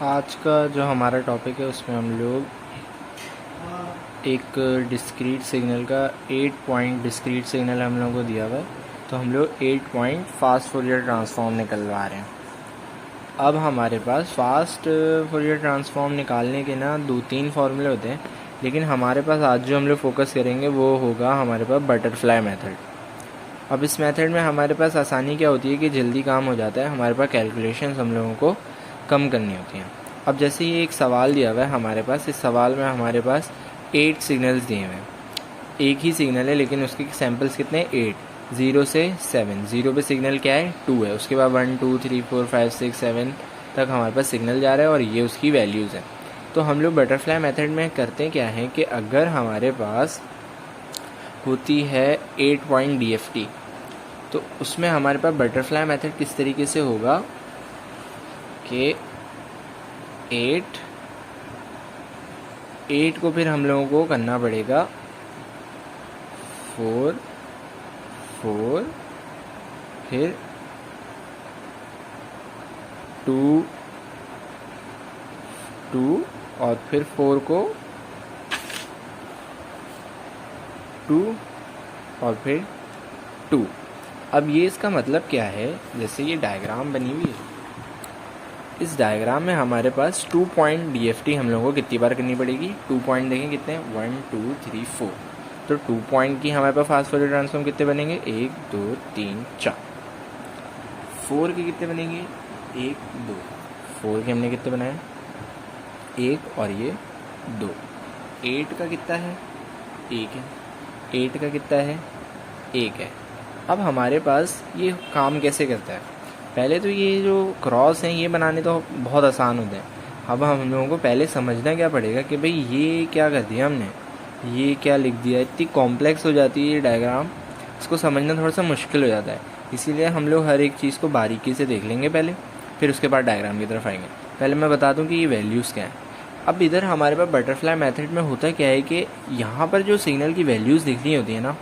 आज का जो हमारा टॉपिक है उसमें हम लोग एक डिस्क्रीट सिग्नल का 8 पॉइंट डिस्क्रीट सिग्नल हम लोगों को दिया हुआ है, तो हम लोग 8 पॉइंट फास्ट फोरियर ट्रांसफॉर्म निकलवा रहे हैं। अब हमारे पास फास्ट फोरियर ट्रांसफॉर्म निकालने के ना 2-3 फॉर्मूले होते हैं, लेकिन हमारे पास आज जो हम लोग फोकस करेंगे वो होगा हमारे पास बटरफ्लाई मेथड। अब इस मेथड में हमारे पास आसानी क्या होती है कि जल्दी काम हो जाता है, हमारे पास कैलकुलेशंस हम लोगों को कम करनी होती हैं। अब जैसे ये एक सवाल दिया हुआ है हमारे पास, इस सवाल में हमारे पास 8 सिग्नल्स दिए हुए हैं। एक ही सिग्नल है लेकिन उसके सैम्पल्स कितने हैं? 8, 0 से 7। 0 पे सिग्नल क्या है? 2 है। उसके बाद 1 2 3 4 5 6 7 तक हमारे पास सिग्नल जा रहा है और ये उसकी वैल्यूज़ हैं। तो हम लोग बटरफ्लाई मेथड में करते क्या है कि अगर हमारे पास होती है 8 पॉइंट DFT, तो उसमें हमारे पास बटरफ्लाई मेथड किस तरीके से होगा कि 8 को फिर हम लोगों को करना पड़ेगा 4 4, फिर 2 2 और फिर 4 को 2 और फिर 2। अब ये इसका मतलब क्या है? जैसे ये डायग्राम बनी हुई है, इस डायग्राम में हमारे पास 2 पॉइंट DFT हम लोगों को कितनी बार करनी पड़ेगी? 2 पॉइंट देखें कितने हैं? 1 2 3 4। तो 2 पॉइंट की हमारे पास फास्ट फोरियर ट्रांसफॉर्म कितने बनेंगे? 1 2 3 4। 4 के कितने बनेंगे? 1 2। 4 के हमने कितने बनाए? 1 और ये 2। 8 का कितना है? 1 है। 8 का कितना है? 1 है। अब हमारे पास ये काम कैसे करता है? पहले तो ये जो क्रॉस हैं ये बनाने तो बहुत आसान होते हैं। अब हम लोगों को पहले समझना क्या पड़ेगा कि भाई ये क्या कर दिया हमने, ये क्या लिख दिया। इतनी कॉम्प्लेक्स हो जाती है ये डायग्राम, इसको समझना थोड़ा सा मुश्किल हो जाता है। इसीलिए हम लोग हर एक चीज़ को बारीकी से देख लेंगे पहले, फिर उसके बाद डायग्राम की तरफ आएंगे। पहले मैं बता दूं कि ये वैल्यूज़ क्या हैं। अब इधर हमारे पास बटरफ्लाई मेथड में होता क्या है कि यहाँ पर जो सिग्नल की वैल्यूज़ लिखनी होती है ना,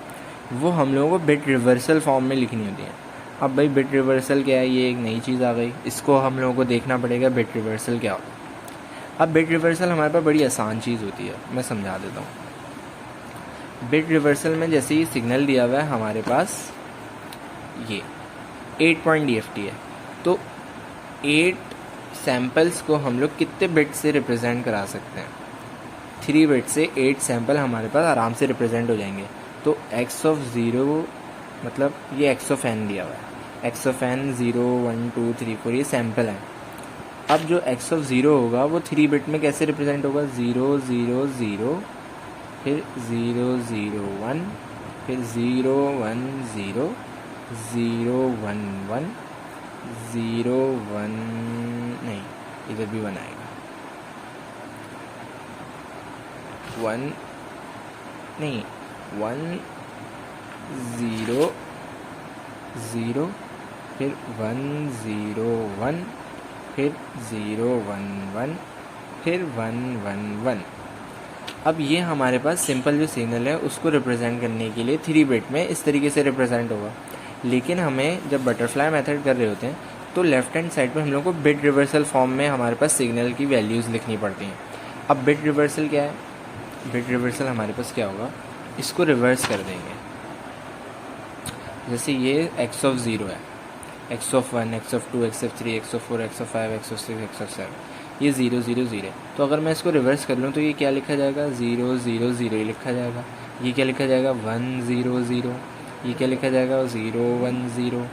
वो हम लोगों को बिट रिवर्सल फॉर्म में लिखनी होती है। अब भाई बिट रिवर्सल क्या है? ये एक नई चीज़ आ गई, इसको हम लोगों को देखना पड़ेगा बिट रिवर्सल क्या होता है। अब बिट रिवर्सल हमारे पास बड़ी आसान चीज़ होती है, मैं समझा देता हूँ। बिट रिवर्सल में जैसे ही सिग्नल दिया हुआ है हमारे पास, ये 8 पॉइंट DFT है, तो 8 सैम्पल्स को हम लोग कितने बिट से रिप्रेजेंट करा सकते हैं? 3 बिट से 8 सैम्पल हमारे पास आराम से रिप्रेजेंट हो जाएंगे। तो x ऑफ 0 मतलब ये x ऑफ n दिया हुआ है, x ऑफ n 0 1 2 3 4 ये सैम्पल है। अब जो x ऑफ 0 होगा वो 3 बिट में कैसे रिप्रेजेंट होगा? 0 0 0, फिर 0 0 1, फिर 0 1 0, 0 1 1, 0 1 नहीं, इधर भी 1 आएगा, 1 नहीं, 1 0 0, फिर 1 0 1, फिर 0 1 1, फिर 1 1 1। अब ये हमारे पास सिंपल जो सिग्नल है उसको रिप्रेजेंट करने के लिए 3 बिट में इस तरीके से रिप्रेजेंट होगा। लेकिन हमें जब बटरफ्लाई मेथड कर रहे होते हैं तो लेफ्ट हैंड साइड पे हम लोग को बिट रिवर्सल फॉर्म में हमारे पास सिग्नल की वैल्यूज़ लिखनी पड़ती हैं। अब बिट रिवर्सल क्या है? बिट रिवर्सल हमारे पास क्या होगा? इसको रिवर्स कर देंगे। जैसे ये x ऑफ 0 है, x of 1, x of 2, x of 3, x of 4, x of 5, x of 6, x of 7, ये 0 0 0 है। तो अगर मैं इसको रिवर्स कर लूँ तो ये क्या लिखा जाएगा? 0 0 0 ही लिखा जाएगा। ये क्या लिखा जाएगा? 1 0 0। ये क्या लिखा जाएगा? 0 1 0।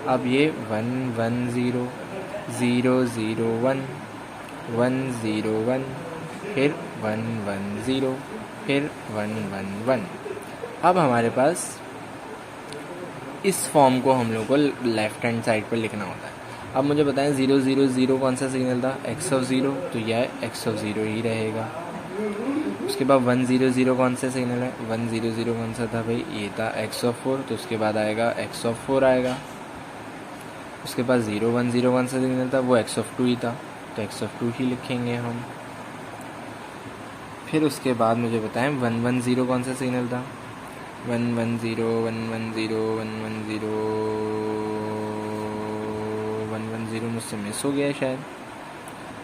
अब ये 1 1 0, 0 0 1, 1 0 1, फिर 1 1 0, फिर 1 1 1। अब हमारे पास इस फॉर्म को हम लोग को लेफ्ट हैंड साइड पर लिखना होता है। अब मुझे बताएं 0 0 0 कौन सा सिग्नल था? x ऑफ 0, तो यह x ऑफ 0 ही रहेगा। उसके बाद 1 0 0 कौन सा सिग्नल है? 1 0 0 कौन सा था भाई? ये था x ऑफ 4, तो उसके बाद आएगा x ऑफ 4 आएगा। उसके बाद 0 1 0 कौन सा सिग्नल था? वो x ऑफ 2 ही था, तो x ऑफ 2 ही लिखेंगे हम। फिर उसके बाद मुझे बताएं 1 1 0 कौन सा सिग्नल था? 1 1 0 1 1 0 1 1 0 1 1 0 मुझसे मिस हो गया है शायद।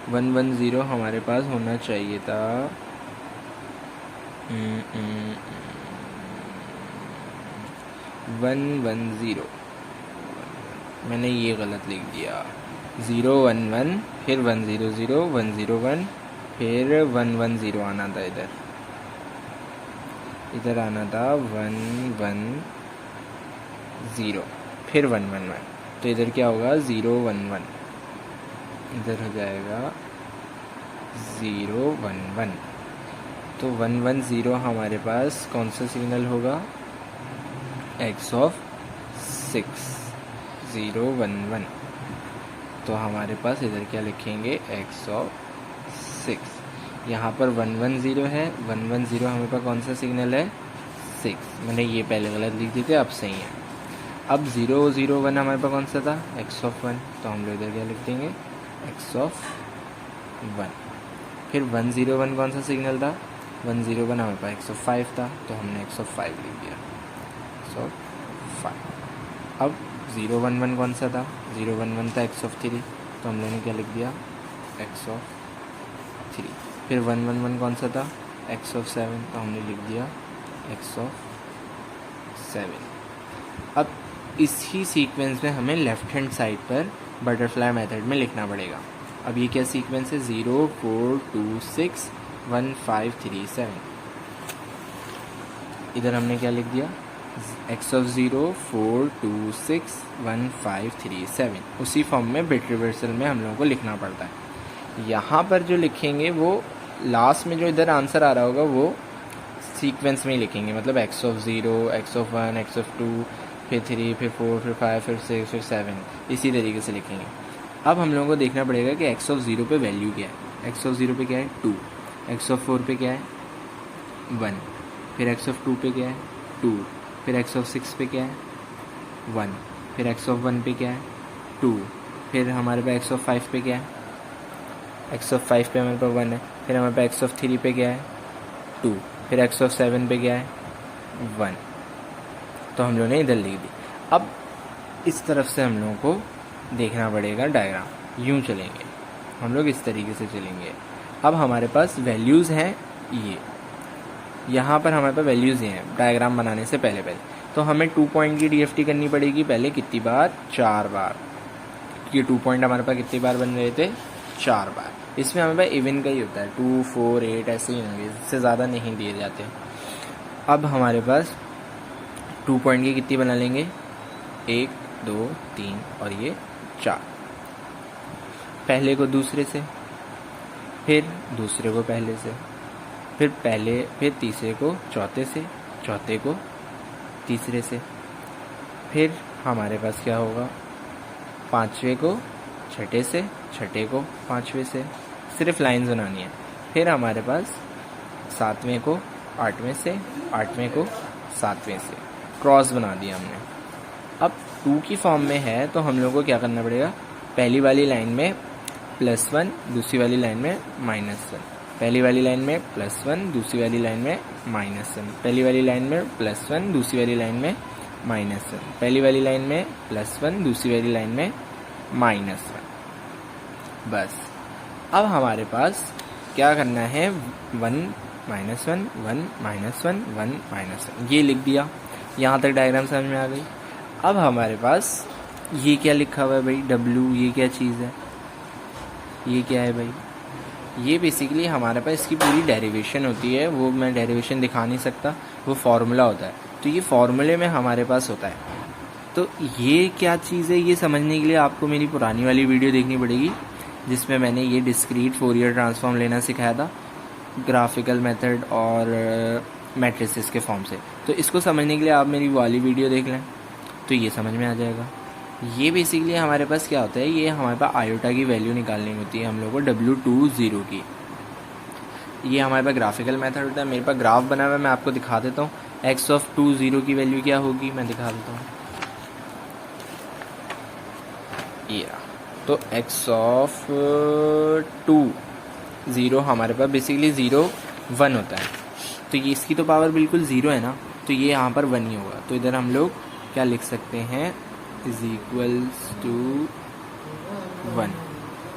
110 हमारे पास होना चाहिए था 110, मैंने ये गलत लिख दिया। 011 फिर 100 101 फिर 110 आना था, इधर आना था 110 फिर 111, तो इधर क्या होगा 011, इधर हो जाएगा 011। तो 110 हमारे पास कौन सा सिग्नल होगा, x ऑफ 6 011। तो हमारे पास इधर क्या लिखेंगे x ऑफ 6, यहाँ पर 110 है, 110 हमारे पास कौन सा सिग्नल है 6, मैंने ये पहले गलत लिख दिए थे, अब सही है। अब 001 हमारे पास कौन सा था x ऑफ 1, तो हम लोग इधर क्या लिख देंगे x ऑफ 1। फिर 101 कौन सा सिग्नल था, 101 हमारे पास x ऑफ 5 था, तो हमने x ऑफ 5 लिख दिया, x ऑफ 5। अब 011 कौन सा था, 011 था x ऑफ 3, तो हम लोगों ने क्या लिख दिया x ऑफ 3। फिर 111 कौन सा था x ऑफ 7, तो हमने लिख दिया x ऑफ 7। अब इसी सीक्वेंस में हमें लेफ़्ट हैंड साइड पर बटरफ्लाई मेथड में लिखना पड़ेगा। अब ये क्या सीक्वेंस है, 0 4 2 6 1 5 3 7। इधर हमने क्या लिख दिया x ऑफ 0 4 2 6 1 5 3 7। उसी फॉर्म में बिट रिवर्सल में हम लोगों को लिखना पड़ता है। यहाँ पर जो लिखेंगे वो लास्ट में जो इधर आंसर आ रहा होगा वो सीक्वेंस में ही लिखेंगे, मतलब x of 0 x of 1 x of 2 फिर 3 फिर 4 फिर 5 फिर 6 फिर 7, इसी तरीके से लिखेंगे। अब हम लोगों को देखना पड़ेगा कि x ऑफ 0 पे वैल्यू क्या है, x ऑफ 0 पे क्या है 2, x ऑफ 4 पे क्या है 1, फिर x ऑफ 2 पे क्या है 2, फिर x ऑफ 6 पे क्या है 1, फिर x ऑफ 1 पे क्या है 2, फिर हमारे पास x ऑफ 5 पे क्या है, x ऑफ 5 पे हमारे पास 1 है, फिर हमारे पास x ऑफ 3 पे क्या है 2, फिर x ऑफ 7 पे क्या है 1। तो हम लोगों ने इधर लिख दी। अब इस तरफ से हम लोगों को देखना पड़ेगा डायग्राम, यूँ चलेंगे हम लोग, इस तरीके से चलेंगे। अब हमारे पास वैल्यूज़ हैं, ये यहाँ पर हमारे पास वैल्यूज़ हैं डायग्राम बनाने से पहले। तो हमें 2 पॉइंट की DFT करनी पड़ेगी पहले, कितनी बार 4 बार। ये 2 पॉइंट हमारे पास कितनी बार बन रहे थे 4 बार। इसमें हमारे पास इवन का ही होता है, 2 4 8 ऐसे ही होंगे, इससे ज़्यादा नहीं दिए जाते। अब हमारे पास 2 पॉइंट की कितनी बना लेंगे 1 2 3 और ये 4। पहले को दूसरे से, फिर दूसरे को पहले से, फिर तीसरे को चौथे से, चौथे को तीसरे से, फिर हमारे पास क्या होगा पांचवे को छठे से, छठे को पांचवे से, सिर्फ लाइंस बनानी है। फिर हमारे पास सातवें को आठवें से, आठवें को सातवें से, क्रॉस बना दिया हमने। अब 2 की फॉर्म में है तो हम लोगों को क्या करना पड़ेगा, पहली वाली लाइन में +1, दूसरी वाली लाइन में -1, पहली वाली लाइन में +1, दूसरी वाली लाइन में -1, पहली वाली लाइन में +1, दूसरी वाली लाइन में -1, पहली वाली लाइन में +1, दूसरी वाली लाइन में -1। बस अब हमारे पास क्या करना है 1 -1 1 -1 1 -1, ये लिख दिया। यहाँ तक डायग्राम समझ में आ गई। अब हमारे पास ये क्या लिखा हुआ है भाई W, ये क्या चीज़ है, ये क्या है भाई, ये बेसिकली हमारे पास इसकी पूरी डेरिवेशन होती है, वो मैं डेरिवेशन दिखा नहीं सकता, वो फार्मूला होता है। तो ये फार्मूले में हमारे पास होता है। तो ये क्या चीज़ है ये समझने के लिए आपको मेरी पुरानी वाली वीडियो देखनी पड़ेगी, जिसमें मैंने ये डिस्क्रीट फोरियर ट्रांसफॉर्म लेना सिखाया था ग्राफिकल मेथड और मैट्रिसेस के फॉर्म से। तो इसको समझने के लिए आप मेरी वाली वीडियो देख लें तो ये समझ में आ जाएगा। ये बेसिकली हमारे पास क्या होता है, ये हमारे पास आयोटा की वैल्यू निकालनी होती है हम लोग को W20 की। ये हमारे पास ग्राफिकल मेथड होता है। मेरे पास ग्राफ बना हुआ है, मैं आपको दिखा देता हूँ। x ऑफ 20 की वैल्यू क्या होगी मैं दिखा देता हूँ। ये तो x ऑफ 20 हमारे पास बेसिकली 0 1 होता है। तो ये इसकी तो पावर बिल्कुल 0 है ना, तो ये यहाँ पर 1 ही होगा। तो इधर हम लोग क्या लिख सकते हैं, इज इक्वल्स टू 1।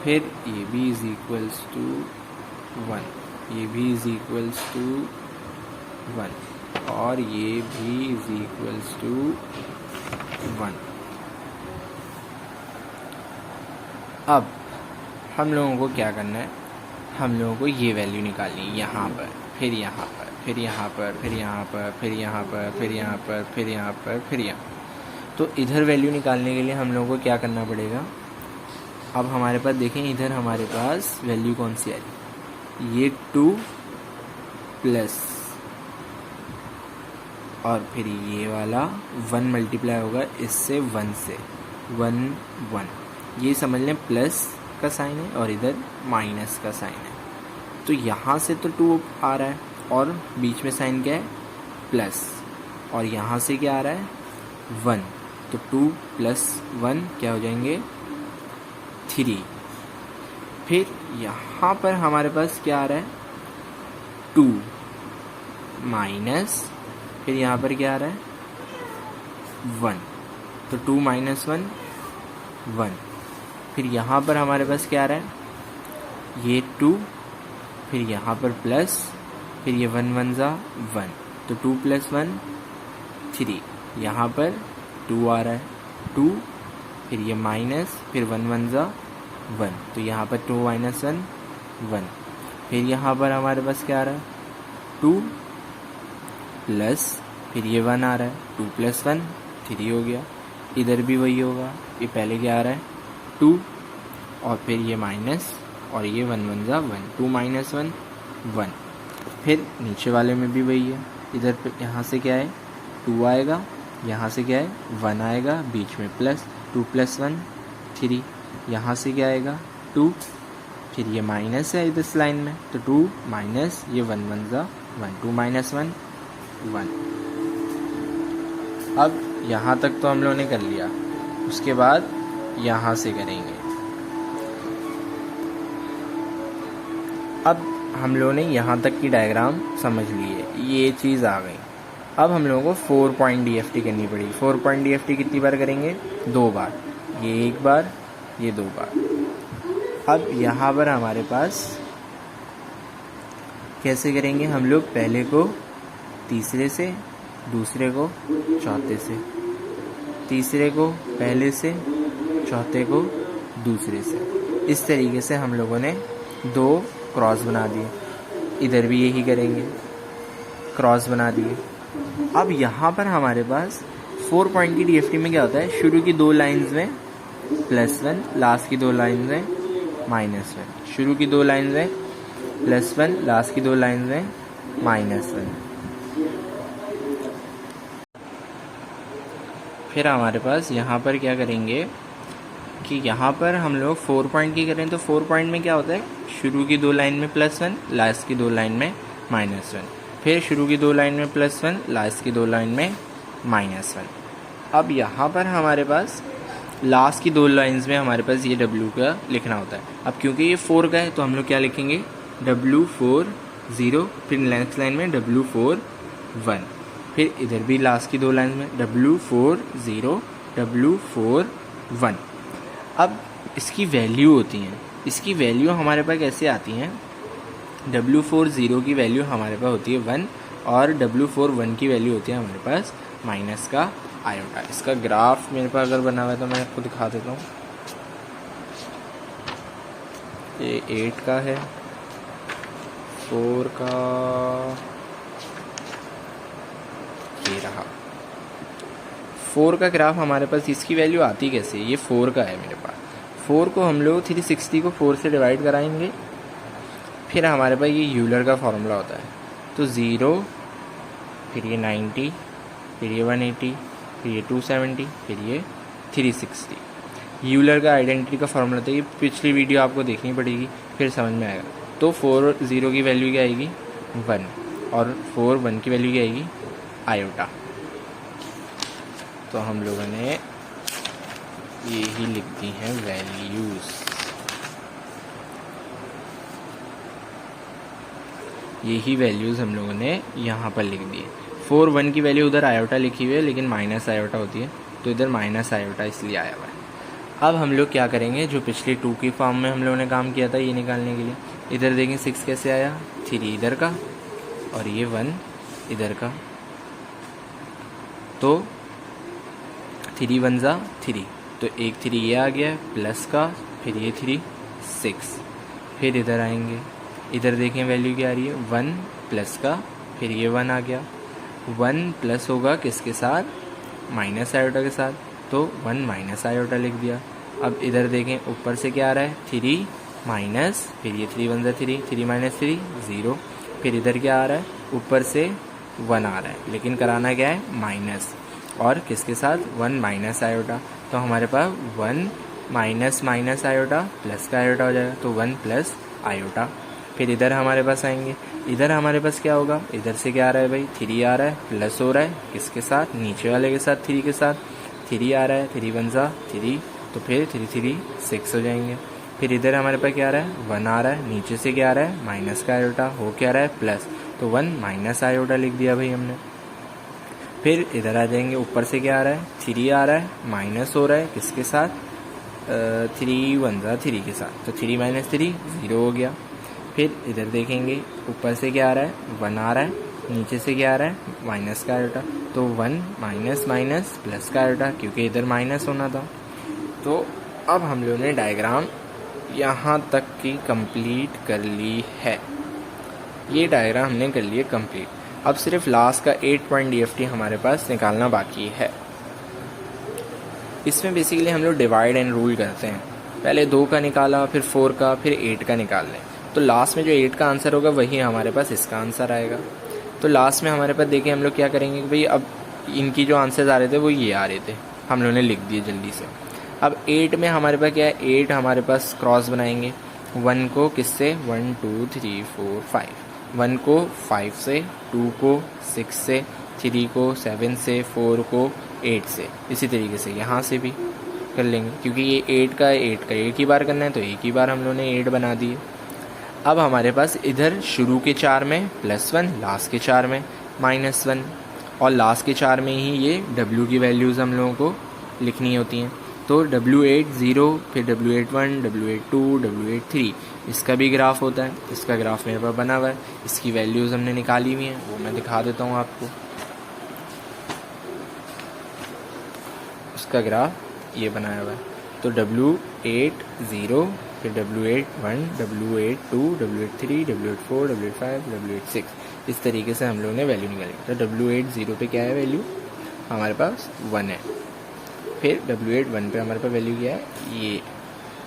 फिर ये भी इज इक्वल्स टू 1, ये भी इज इक्वल्स टू 1 और ये भी इज इक्वल्स टू 1। अब हम लोगों को क्या करना है, हम लोगों को ये वैल्यू निकालनी है यहाँ पर, फिर यहाँ पर, फिर यहाँ पर, फिर यहाँ पर, फिर यहाँ पर, फिर यहाँ पर, फिर यहाँ पर, फिर यहाँ। तो इधर वैल्यू निकालने के लिए हम लोगों को क्या करना पड़ेगा, अब हमारे पास देखें इधर हमारे पास वैल्यू कौन सी आ रही, ये 2 प्लस और फिर ये वाला 1 मल्टीप्लाई होगा इससे 1 से, 1 1, ये समझ लें प्लस का साइन है और इधर माइनस का साइन है। तो यहाँ से तो 2 आ रहा है और बीच में साइन क्या है, प्लस, और यहाँ से क्या आ रहा है 1, तो 2 प्लस 1 क्या हो जाएंगे 3। फिर यहाँ पर हमारे पास क्या आ रहा है 2 माइनस, फिर यहाँ पर क्या आ रहा है 1, तो 2 माइनस 1 1। फिर यहाँ पर हमारे पास क्या आ रहा है ये 2, फिर यहाँ पर प्लस, फिर ये 1 1 जा 1, तो 2 प्लस 1 3, यहाँ पर 2 आ रहा है 2, फिर ये माइनस, फिर 1 1 जा 1, तो यहाँ पर 2 माइनस 1 1। फिर यहाँ पर हमारे पास क्या आ रहा है 2 प्लस, फिर ये 1 आ रहा है, 2 प्लस 1 3 हो गया। इधर भी वही होगा, ये पहले क्या आ रहा है 2 और फिर ये माइनस और ये 1 1 जा 1, 2 माइनस 1 1। फिर नीचे वाले में भी वही है, इधर पे यहाँ से क्या है 2 आएगा, यहाँ से क्या है 1 आएगा, बीच में प्लस, 2 प्लस 1 3, यहाँ से क्या आएगा 2, फिर ये माइनस है इस लाइन में, तो 2 माइनस ये 1 1 जा 1, 2 माइनस 1 1। अब यहाँ तक तो हम लोगों ने कर लिया, उसके बाद यहाँ से करेंगे। अब हम लोगों ने यहाँ तक की डायग्राम समझ ली है, ये चीज़ आ गई। अब हम लोगों को 4 पॉइंट DFT करनी पड़ेगी। 4 पॉइंट DFT कितनी बार करेंगे 2 बार, ये 1 बार, ये 2 बार। अब यहाँ पर हमारे पास कैसे करेंगे हम लोग, पहले को तीसरे से, दूसरे को चौथे से, तीसरे को पहले से, चौथे को दूसरे से। इस तरीके से हम लोगों ने 2 क्रॉस बना दिए। इधर भी यही करेंगे, क्रॉस बना दिए। अब यहाँ पर हमारे पास 4 पॉइंट की DFT में क्या होता है, शुरू की 2 लाइंस में +1, लास्ट की 2 लाइंस में -1, शुरू की 2 लाइंस में +1, लास्ट की 2 लाइंस में -1। फिर हमारे पास यहाँ पर क्या करेंगे कि यहाँ पर हम लोग 4 पॉइंट की करें तो 4 पॉइंट में क्या होता है, शुरू की 2 लाइन में +1, लास्ट की 2 लाइन में -1, फिर शुरू की 2 लाइन में +1, लास्ट की 2 लाइन में -1। अब यहाँ पर हमारे पास लास्ट की 2 लाइंस में हमारे पास ये W का लिखना होता है। अब क्योंकि ये 4 का है तो हम लोग क्या लिखेंगे W4 0, फिर नेक्स्ट लाइन में W4 1, फिर इधर भी लास्ट की 2 लाइन में W4 0 W4 1। अब इसकी वैल्यू होती हैं, इसकी वैल्यू हमारे पास कैसे आती हैं, W4 0 की वैल्यू हमारे पास होती है 1 और W4 1 की वैल्यू होती है हमारे पास माइनस का आयोटा। इसका ग्राफ मेरे पास अगर बना हुआ है तो मैं आपको दिखा देता हूँ। ये 8 का है, 4 का ये रहा। 4 का ग्राफ हमारे पास, इसकी वैल्यू आती कैसे, ये 4 का है मेरे पास। 4 को हम लोग 360 को 4 से डिवाइड कराएंगे, फिर हमारे पास ये यूलर का फॉर्मूला होता है, तो 0, फिर ये 90, फिर ये 180, फिर ये 270, फिर ये 360। यूलर का आइडेंटिटी का फॉर्मूला था, ये पिछली वीडियो आपको देखनी पड़ेगी फिर समझ में आएगा। तो 4 0 की वैल्यू क्या आएगी 1 और 4 1 की वैल्यू क्या आएगी आयोटा। तो हम लोगों ने ये ही लिख दी हैं वैल्यूज़। यही वैल्यूज़ हम लोगों ने यहाँ पर लिख दी है। 4 1 की वैल्यू उधर आयोटा लिखी हुई है लेकिन माइनस आयोटा होती है, तो इधर माइनस आयोटा इसलिए आया हुआ है। अब हम लोग क्या करेंगे, जो पिछले 2 की फॉर्म में हम लोगों ने काम किया था ये निकालने के लिए, इधर देखें 6 कैसे आया, 3 इधर का और ये 1 इधर का, तो 3 1 जा 3, तो एक 3 ये आ गया प्लस का, फिर ये 3 6, फिर इधर आएंगे, इधर देखें वैल्यू क्या आ रही है 1 प्लस का, फिर ये 1 आ गया, 1 प्लस होगा किसके साथ, माइनस आयोटा के साथ, तो 1 माइनस आयोटा लिख दिया। अब इधर देखें ऊपर से क्या आ रहा है 3 माइनस, फिर ये 3 1 जा 3, 3 माइनस 3 0, फिर इधर क्या आ रहा है ऊपर से 1 आ रहा है, लेकिन कराना क्या है माइनस, और किसके साथ 1 माइनस आयोटा, तो हमारे पास 1 माइनस माइनस आयोटा प्लस का आयोटा हो जाएगा, तो 1 प्लस आयोटा। फिर इधर हमारे पास आएंगे, इधर हमारे पास क्या होगा, इधर से क्या आ रहा है भाई 3 आ रहा है, प्लस हो रहा है किसके साथ, नीचे वाले के साथ 3 के साथ, 3 आ रहा है, 3 1 जा 3, तो फिर 3 3 6 हो जाएंगे। फिर इधर हमारे पास क्या आ रहा है 1 आ रहा है, नीचे से क्या आ रहा है माइनस का आयोटा, हो क्या आ रहा है प्लस, तो 1 माइनस आयोटा लिख दिया भाई हमने। फिर इधर आ जाएंगे, ऊपर से क्या आ रहा है 3 आ रहा है, माइनस हो रहा है किसके साथ, 3 1 जा 3 के साथ, तो 3 माइनस 3 0 हो गया। फिर इधर देखेंगे ऊपर से क्या आ रहा है 1 आ रहा है, नीचे से क्या आ रहा है माइनस का आयोटा, तो 1 माइनस माइनस प्लस का आयोटा, क्योंकि इधर माइनस होना था। तो अब हम लोगों ने डायग्राम यहाँ तक की कंप्लीट कर ली है, ये डायग्राम हमने कर लिए कंप्लीट। अब सिर्फ लास्ट का 8 पॉइंट DFT हमारे पास निकालना बाकी है। इसमें बेसिकली हम लोग डिवाइड एंड रूल करते हैं, पहले 2 का निकाला, फिर 4 का, फिर 8 का निकाल लें, तो लास्ट में जो 8 का आंसर होगा वही हमारे पास इसका आंसर आएगा। तो लास्ट में हमारे पास देखिए हम लोग क्या करेंगे कि भाई अब इनकी जो आंसर्स आ रहे थे वो ये आ रहे थे, हम लोगों ने लिख दिए जल्दी से। अब 8 में हमारे पास क्या है, 8 हमारे पास क्रॉस बनाएंगे 1 को किससे, 1 2 3 4 5, 1 को 5 से, 2 को 6 से, 3 को 7 से, 4 को 8 से, इसी तरीके से यहाँ से भी कर लेंगे, क्योंकि ये 8 का एक ही बार करना है, तो एक ही बार हम लोगों ने 8 बना दिए। अब हमारे पास इधर शुरू के 4 में +1, लास्ट के 4 में -1, और लास्ट के 4 में ही ये W की वैल्यूज़ हम लोगों को लिखनी होती हैं, तो W80, फिर W81, W82, W83, इसका भी ग्राफ होता है, इसका ग्राफ मेरे पास बना हुआ है, इसकी वैल्यूज़ हमने निकाली हुई हैं, वो मैं दिखा देता हूँ आपको। उसका ग्राफ ये बनाया हुआ है, तो W80, फिर W81, W82, W83, W84, W85, W86, इस तरीके से हम लोगों ने वैल्यू निकाली। तो W80 पे क्या है वैल्यू, हमारे पास 1 है, फिर W81 पे हमारे पास वैल्यू क्या है ये,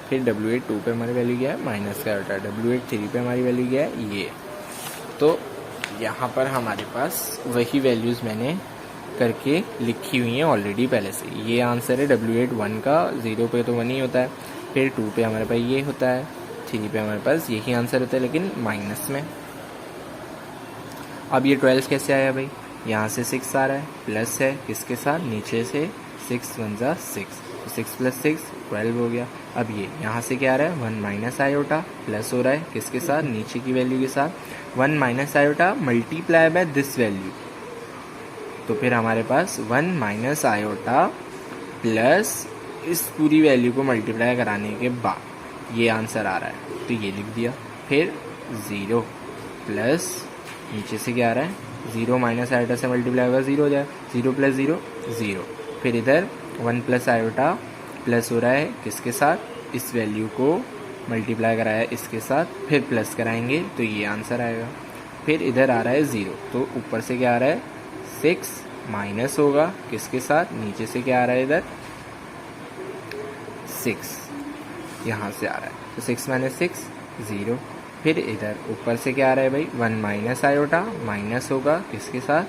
फिर W82 पे हमारी वैल्यू क्या है माइनस का आयोटा, W83 पे हमारी वैल्यू क्या है ये। तो यहाँ पर हमारे पास वही वैल्यूज़ मैंने करके लिखी हुई हैं ऑलरेडी पहले से। ये आंसर है W81 का, 0 पे तो 1 ही होता है, फिर 2 पे हमारे पास ये होता है, 3 पे हमारे पास यही आंसर होता है लेकिन माइनस में। अब ये 12 कैसे आया भाई, यहाँ से 6 आ रहा है, प्लस है किसके साथ, नीचे से 6 1 जा 6, तो 6 + 6 12 हो गया। अब ये यहाँ से क्या आ रहा है 1 माइनस आयोटा, प्लस हो रहा है किसके साथ, नीचे की वैल्यू के साथ, 1 minus iota multiply by this value, तो फिर हमारे पास 1 माइनस आयोटा प्लस इस पूरी वैल्यू को मल्टीप्लाई कराने के बाद ये आंसर आ रहा है, तो ये लिख दिया। फिर 0 प्लस नीचे से क्या आ रहा है 0 माइनस आयोटा से मल्टीप्लाई होगा 0 हो जाए, 0 + 0 0, फिर इधर 1 प्लस आयोटा प्लस हो रहा है किसके साथ, इस वैल्यू को मल्टीप्लाई कराया इसके साथ, फिर प्लस कराएंगे तो ये आंसर आएगा। फिर इधर आ रहा है 0, तो ऊपर से क्या आ रहा है 6 माइनस होगा किसके साथ, नीचे से क्या आ रहा है इधर 6, यहाँ से आ रहा है, तो 6 - 6 0, फिर इधर ऊपर से क्या आ रहा है भाई 1 माइनस आयोटा, माइनस होगा किसके साथ,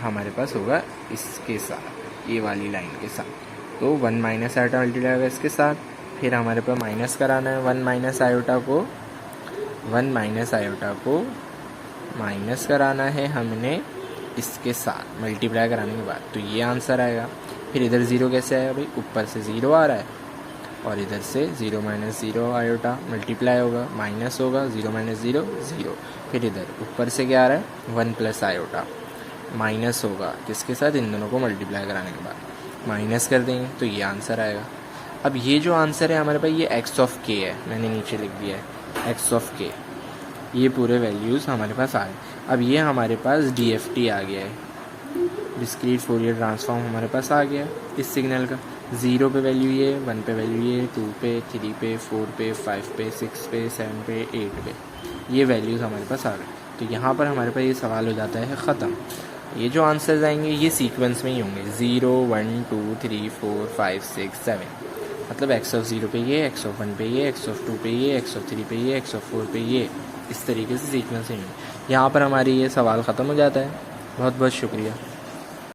हमारे पास होगा इसके साथ, ये वाली लाइन के साथ, तो 1 माइनस आयोटा मल्टीप्लाई होगा इसके साथ, फिर हमारे पास माइनस कराना है 1 माइनस आयोटा को, 1 माइनस आयोटा को माइनस कराना है हमने इसके साथ मल्टीप्लाई कराने के बाद, तो ये आंसर आएगा। फिर इधर 0 कैसे आएगा भाई, ऊपर से 0 आ रहा है और इधर से 0 - 0 आयोटा मल्टीप्लाई होगा, माइनस होगा 0 - 0 0, फिर इधर ऊपर से क्या आ रहा है 1 प्लस आयोटा माइनस होगा किसके साथ, इन दोनों को मल्टीप्लाई कराने के बाद, माइनस कर देंगे तो ये आंसर आएगा। अब ये जो आंसर है हमारे पास ये एक्स ऑफ के है, मैंने नीचे लिख दिया है एक्स ऑफ के। ये पूरे वैल्यूज़ हमारे पास आ गए। अब ये हमारे पास DFT आ गया है, डिस्क्रीट फोरियर ट्रांसफॉर्म हमारे पास आ गया इस सिग्नल का। 0 पे वैल्यू ये, 1 पे वैल्यू ये, 2 पे, 3 पे, 4 पे, 5 पे, 6 पे, 7 पे, 8 पे, ये वैल्यूज़ हमारे पास आ गए। तो यहाँ पर हमारे पास ये सवाल हो जाता है ख़त्म। ये जो आंसर्स आएंगे ये सीक्वेंस में ही होंगे, 0 1 2 3 4 5 6 7, मतलब एक्स ऑफ 0 पे ये, एक्स ऑफ 1 पे ये, एक्स ऑफ 2 पे ये, एक्स ऑफ 3 पे ये, एक्स ऑफ 4 पे ये, इस तरीके से सीक्वेंस में। यहाँ पर हमारी ये सवाल ख़त्म हो जाता है। बहुत बहुत शुक्रिया।